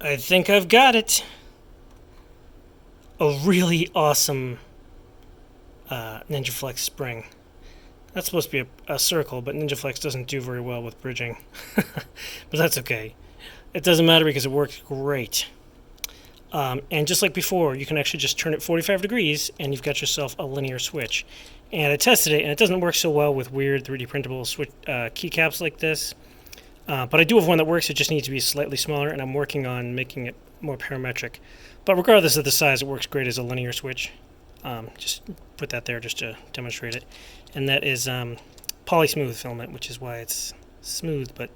I think I've got it. A really awesome Ninjaflex spring. That's supposed to be a circle, but Ninjaflex doesn't do very well with bridging. But that's okay. It doesn't matter because it works great. And just like before, you can actually just turn it 45 degrees and you've got yourself a linear switch. And I tested it, and it doesn't work so well with weird 3D printable switch, keycaps like this. But I do have one that works. It just needs to be slightly smaller, and I'm working on making it more parametric. But regardless of the size, it works great as a linear switch. Just put that there just to demonstrate it. And that is poly-smooth filament, which is why it's smooth but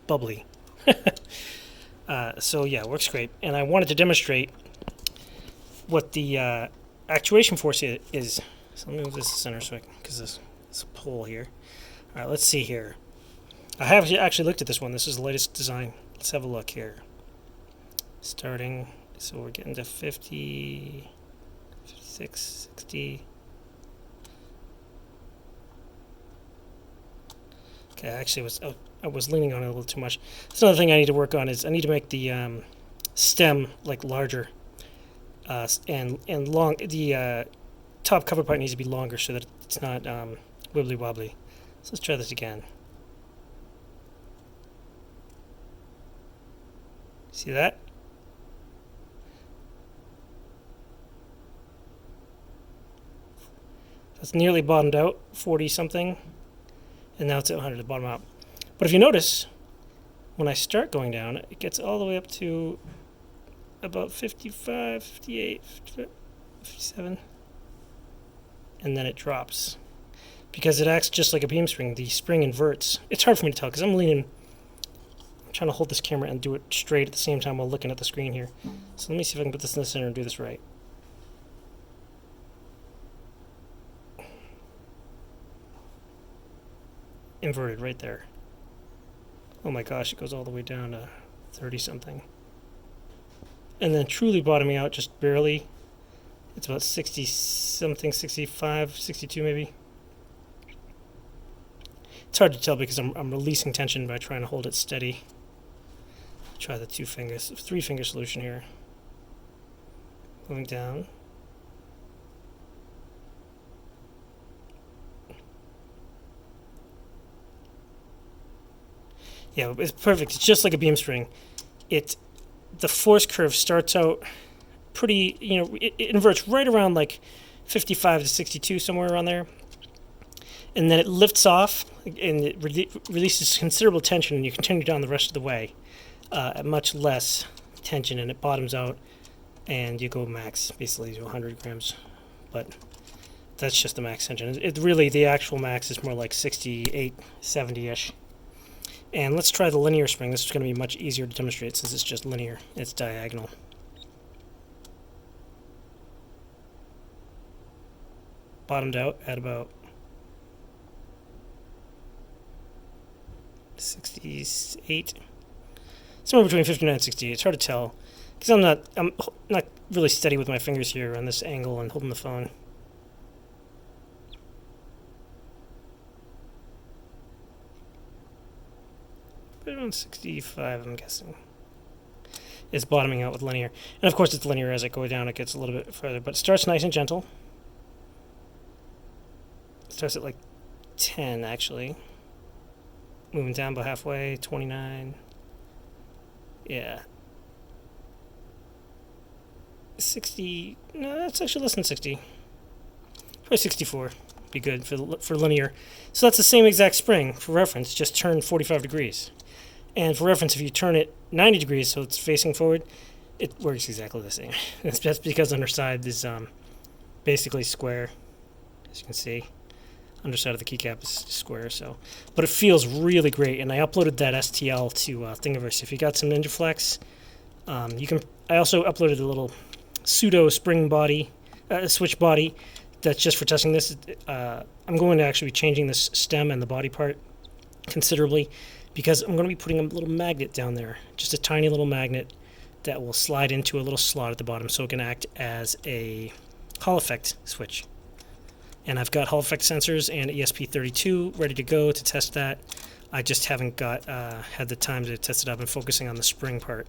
bubbly. So yeah, it works great. And I wanted to demonstrate what the actuation force is. So let me move this to center so because this a pole here. All right, let's see here. I have actually looked at this one. This is the latest design. Let's have a look here. Starting, so we're getting to 50, 56, 60. Okay, actually, I was leaning on it a little too much. That's another thing I need to work on is I need to make the stem like larger and long. The top cover part needs to be longer so that it's not wibbly wobbly. So let's try this again. See that? That's nearly bottomed out, 40 something, and now it's at 100 to bottom out. But if you notice, when I start going down, it gets all the way up to about 55, 58, 57, and then it drops. Because it acts just like a beam spring, the spring inverts. It's hard for me to tell because I'm trying to hold this camera and do it straight at the same time while looking at the screen here. So let me see if I can put this in the center and do this right. Inverted right there. Oh my gosh, it goes all the way down to 30 something. And then truly bottoming out just barely. It's about 60 something, 65, 62 maybe. It's hard to tell because I'm releasing tension by trying to hold it steady. Try the 3-finger solution here. Moving down. Yeah, it's perfect. It's just like a beam spring. The force curve starts out pretty, it inverts right around like 55 to 62, somewhere around there. And then it lifts off and it releases considerable tension, and you continue down the rest of the way at much less tension, and it bottoms out and you go max basically to 100 grams. But that's just the max tension. The actual max is more like 68, 70-ish. And let's try the linear spring. This is going to be much easier to demonstrate since it's just linear. It's diagonal. Bottomed out at about 68. Somewhere between 59 and 68. It's hard to tell because I'm not really steady with my fingers here on this angle and holding the phone. Around 65, I'm guessing. It's bottoming out with linear. And of course it's linear. As I go down, it gets a little bit further. But it starts nice and gentle. It starts at like 10, actually. Moving down about halfway, 29. Yeah. 60. No, that's actually less than 60. Probably 64. Be good for linear. So that's the same exact spring, for reference, just turned 45 degrees. And for reference, if you turn it 90 degrees so it's facing forward, it works exactly the same. That's just because underside is basically square, as you can see. Underside of the keycap is square, but it feels really great. And I uploaded that STL to Thingiverse. If you got some Ninjaflex, you can. I also uploaded a little pseudo spring body, switch body. That's just for testing this. I'm going to actually be changing this stem and the body part considerably because I'm going to be putting a little magnet down there, just a tiny little magnet that will slide into a little slot at the bottom so it can act as a Hall effect switch. And I've got Hall effect sensors and ESP32 ready to go to test that. I just haven't got had the time to test it. I've been focusing on the spring part.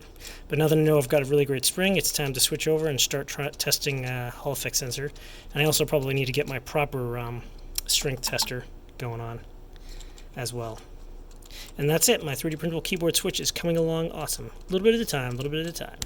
But now that I know I've got a really great spring, it's time to switch over and start testing Hall effect sensor. And I also probably need to get my proper strength tester going on as well. And that's it. My 3D printable keyboard switch is coming along awesome. A little bit at a time, a little bit at a time.